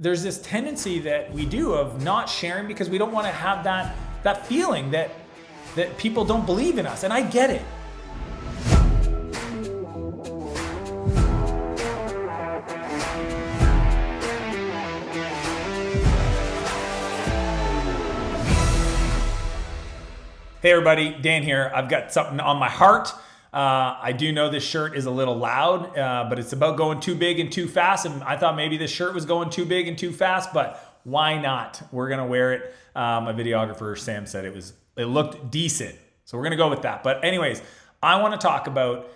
there's this tendency that we do of not sharing because we don't want to have that feeling that people don't believe in us. And I get it. Hey everybody, Dan here. I've got something on my heart. I do know this shirt is a little loud, but it's about going too big and too fast. And I thought maybe this shirt was going too big and too fast, but why not? We're gonna wear it. My videographer, Sam, said it looked decent. So we're gonna go with that. But anyways, I wanna talk about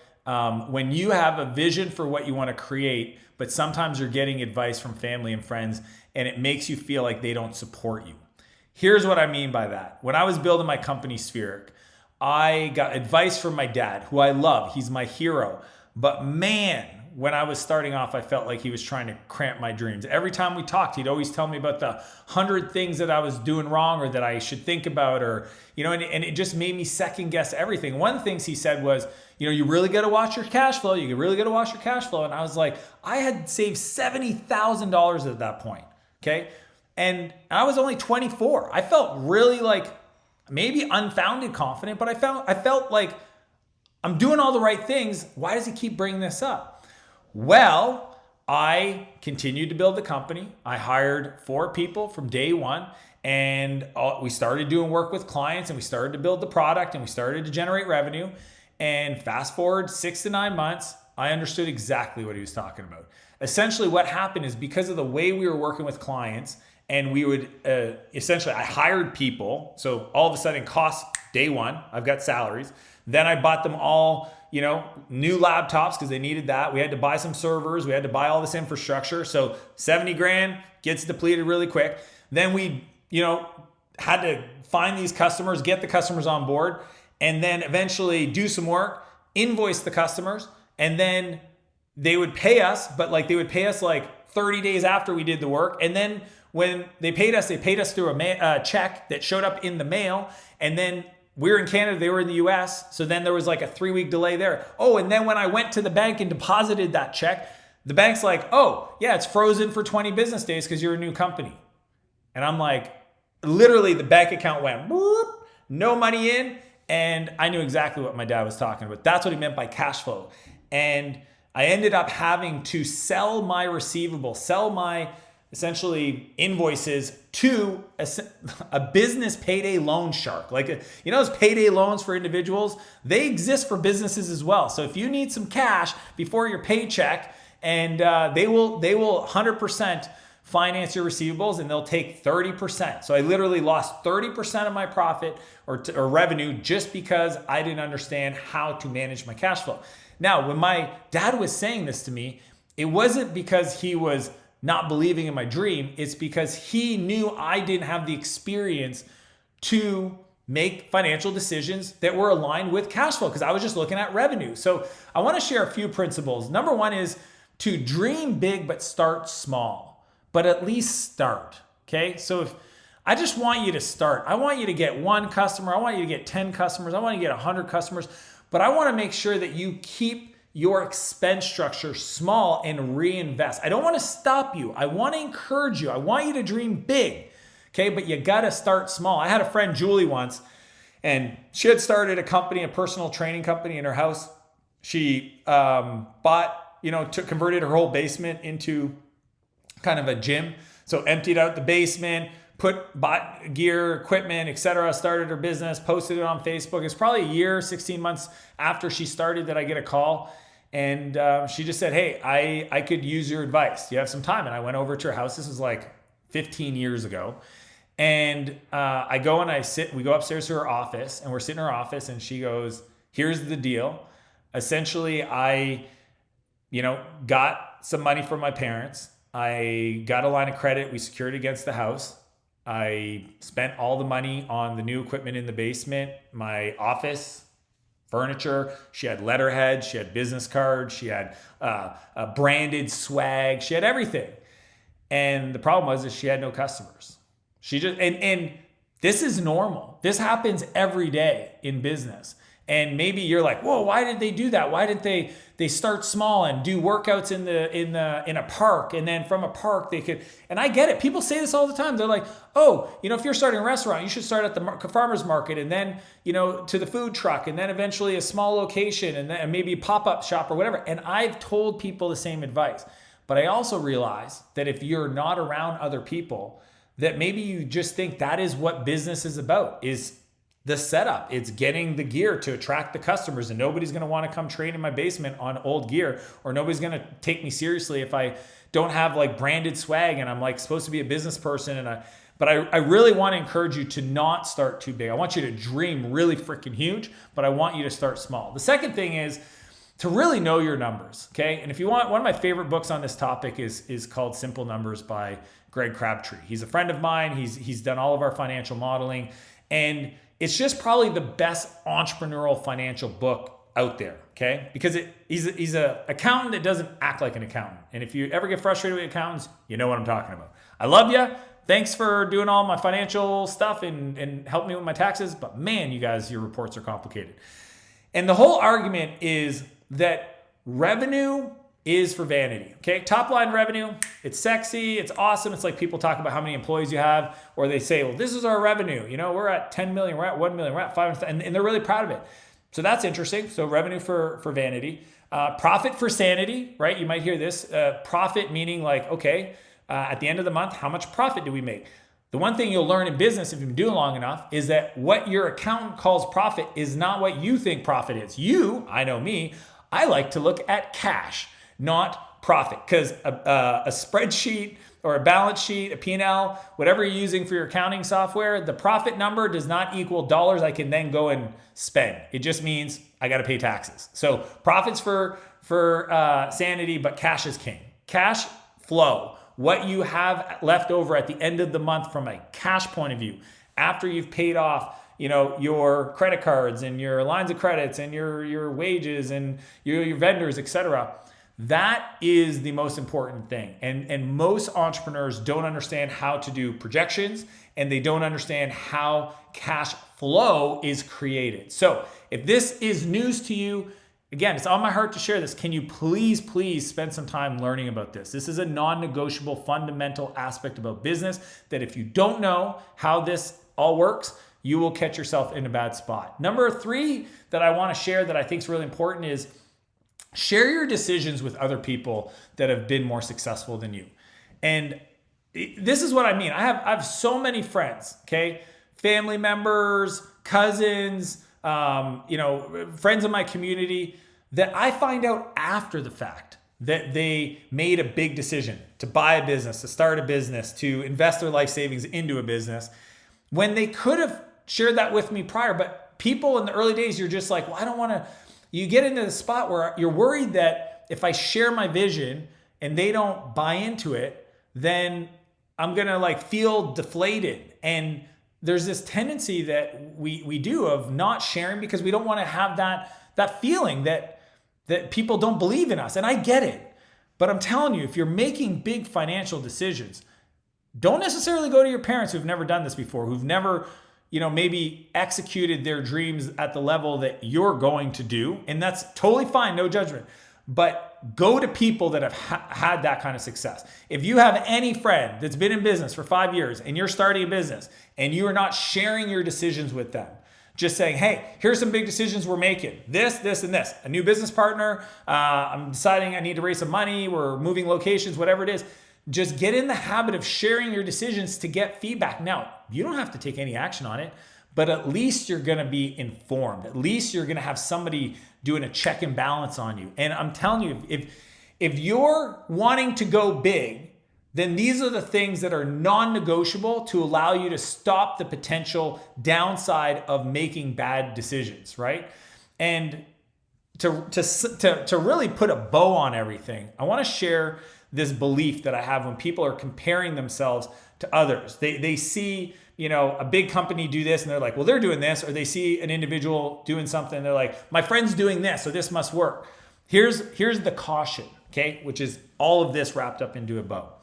when you have a vision for what you wanna create, but sometimes you're getting advice from family and friends and it makes you feel like they don't support you. Here's what I mean by that. When I was building my company, Spheric, I got advice from my dad, who I love. He's my hero. But man, when I was starting off, I felt like he was trying to cramp my dreams. Every time we talked, he'd always tell me about the 100 things that I was doing wrong or that I should think about, or, and it just made me second guess everything. One of the things he said was, you really got to watch your cash flow. You really got to watch your cash flow. And I was like, I had saved $70,000 at that point. Okay. And I was only 24. I felt really like maybe unfounded confident, but I felt like I'm doing all the right things. Why does he keep bringing this up? Well, I continued to build the company. I hired 4 people from day one, and we started doing work with clients, and we started to build the product, and we started to generate revenue. And fast forward 6 to 9 months, I understood exactly what he was talking about. Essentially what happened is because of the way we were working with clients, and we would essentially, I hired people. So all of a sudden costs day one, I've got salaries. Then I bought them all, new laptops because they needed that. We had to buy some servers. We had to buy all this infrastructure. So 70 grand gets depleted really quick. Then we, had to find these customers, get the customers on board, and then eventually do some work, invoice the customers, and then they would pay us, but they would pay us 30 days after we did the work. And then when they paid us through a check that showed up in the mail. And then we're in Canada, they were in the US. So then there was a 3-week delay there. Oh, and then when I went to the bank and deposited that check, the bank's like, oh, yeah, it's frozen for 20 business days because you're a new company. And I'm like, literally the bank account went, boop, no money in. And I knew exactly what my dad was talking about. That's what he meant by cash flow. And I ended up having to sell my receivable, sell my essentially invoices to a business payday loan shark. Those payday loans for individuals, they exist for businesses as well. So if you need some cash before your paycheck, and they will 100% finance your receivables, and they'll take 30%. So I literally lost 30% of my profit or revenue just because I didn't understand how to manage my cash flow. Now, when my dad was saying this to me, it wasn't because he was not believing in my dream. It's because he knew I didn't have the experience to make financial decisions that were aligned with cash flow because I was just looking at revenue. So I want to share a few principles. Number one is to dream big, but start small, but at least start. Okay. So I just want you to start. I want you to get 1 customer. I want you to get 10 customers. I want you to get 100 customers, but I want to make sure that you keep your expense structure small and reinvest. I don't want to stop you. I want to encourage you. I want you to dream big, okay? But you got to start small. I had a friend, Julie, once, and she had started a company, a personal training company in her house. She converted her whole basement into kind of a gym. So emptied out the basement, bought gear, equipment, etc., started her business, posted it on Facebook. It's probably a year, 16 months after she started that I get a call. And she just said, hey, I could use your advice. Do you have some time? And I went over to her house. This was 15 years ago. And I go and we go upstairs to her office, and we're sitting in her office, and she goes, here's the deal. Essentially, I, got some money from my parents. I got a line of credit. We secured against the house. I spent all the money on the new equipment in the basement, my office, furniture. She had letterhead, she had business cards, she had a branded swag, she had everything. And the problem was she had no customers. She just, and this is normal. This happens every day in business. And maybe you're like, whoa, why did they do that? Why didn't they start small and do workouts in a park, and then from a park they could. And I get it. People say this all the time. They're like, oh, if you're starting a restaurant, you should start at the farmer's market, and then to the food truck, and then eventually a small location, and then maybe a pop-up shop or whatever. And I've told people the same advice. But I also realize that if you're not around other people, that maybe you just think that is what business is about, is the setup. It's getting the gear to attract the customers, and nobody's going to want to come train in my basement on old gear, or nobody's going to take me seriously if I don't have like branded swag and I'm like supposed to be a business person. But I really want to encourage you to not start too big. I want you to dream really freaking huge, but I want you to start small. The second thing is to really know your numbers, okay? And if you want, one of my favorite books on this topic is called Simple Numbers by Greg Crabtree. He's a friend of mine. He's done all of our financial modeling, and it's just probably the best entrepreneurial financial book out there, okay? Because he's an accountant that doesn't act like an accountant. And if you ever get frustrated with accountants, you know what I'm talking about. I love you. Thanks for doing all my financial stuff and helping me with my taxes. But man, you guys, your reports are complicated. And the whole argument is that revenue is for vanity, okay? Top line revenue, it's sexy, it's awesome. It's like people talk about how many employees you have, or they say, well, this is our revenue. We're at 10 million, we're at 1 million, we're at 5, and they're really proud of it. So that's interesting. So revenue for vanity. Profit for sanity, right? You might hear this. Profit meaning like, okay, at the end of the month, how much profit do we make? The one thing you'll learn in business if you've been doing long enough is that what your accountant calls profit is not what you think profit is. I know me, I like to look at cash, not profit, because a spreadsheet or a balance sheet, a P&L, whatever you're using for your accounting software, the profit number does not equal dollars I can then go and spend. It just means I got to pay taxes. So profits for sanity, but cash is king. Cash flow, what you have left over at the end of the month from a cash point of view, after you've paid off your credit cards and your lines of credits and your wages and your vendors, etc. That is the most important thing. And most entrepreneurs don't understand how to do projections, and they don't understand how cash flow is created. So if this is news to you, again, it's on my heart to share this. Can you please spend some time learning about this? This is a non-negotiable fundamental aspect about business that if you don't know how this all works, you will catch yourself in a bad spot. Number 3 that I want to share that I think is really important is share your decisions with other people that have been more successful than you. And this is what I mean. I have so many friends, okay? Family members, cousins, friends in my community that I find out after the fact that they made a big decision to buy a business, to start a business, to invest their life savings into a business, when they could have shared that with me prior. But people in the early days, you're just like, well, I don't want to. You get into the spot where you're worried that if I share my vision and they don't buy into it, then I'm going to feel deflated. And there's this tendency that we do of not sharing because we don't want to have that feeling that people don't believe in us. And I get it. But I'm telling you, if you're making big financial decisions, don't necessarily go to your parents who've never done this before, who've never maybe executed their dreams at the level that you're going to do. And that's totally fine, no judgment. But go to people that have had that kind of success. If you have any friend that's been in business for 5 years and you're starting a business and you are not sharing your decisions with them, just saying, hey, here's some big decisions we're making. This, and this. A new business partner. I'm deciding I need to raise some money. We're moving locations, whatever it is. Just get in the habit of sharing your decisions to get feedback. Now, you don't have to take any action on it, but at least you're going to be informed. At least you're going to have somebody doing a check and balance on you. And I'm telling you, if you're wanting to go big, then these are the things that are non-negotiable to allow you to stop the potential downside of making bad decisions, right? And to really put a bow on everything, I want to share this belief that I have when people are comparing themselves to others. They see, a big company do this and they're like, well, they're doing this, or they see an individual doing something and they're like, my friend's doing this, so this must work. Here's the caution, okay, which is all of this wrapped up into a bow.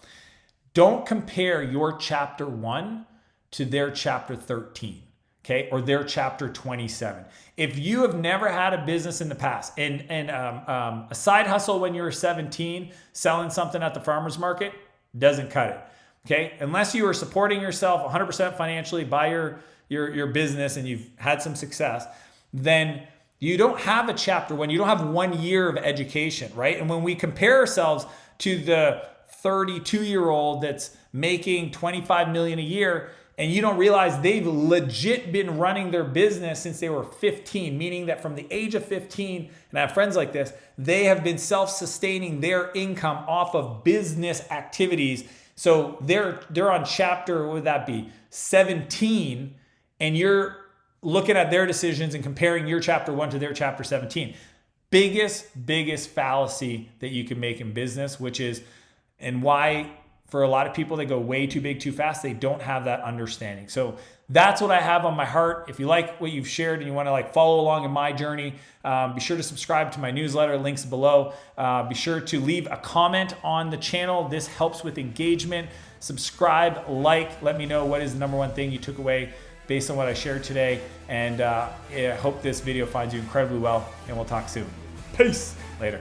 Don't compare your chapter 1 to their chapter 13. okay, or their chapter 27. If you have never had a business in the past and a side hustle when you were 17, selling something at the farmer's market, doesn't cut it, okay? Unless you are supporting yourself 100% financially by your business and you've had some success, then you don't have a chapter one. You don't have 1 year of education, right? And when we compare ourselves to the 32-year-old that's making 25 million a year, and you don't realize they've legit been running their business since they were 15, meaning that from the age of 15, and I have friends like this, they have been self-sustaining their income off of business activities. So they're on chapter, what would that be, 17, and you're looking at their decisions and comparing your chapter 1 to their chapter 17. Biggest fallacy that you can make in business, which is, and why for a lot of people, they go way too big, too fast. They don't have that understanding. So that's what I have on my heart. If you like what you've shared and you want to follow along in my journey, be sure to subscribe to my newsletter, links below. Be sure to leave a comment on the channel. This helps with engagement. Subscribe, let me know what is the number one thing you took away based on what I shared today. And I hope this video finds you incredibly well, and we'll talk soon. Peace. Later.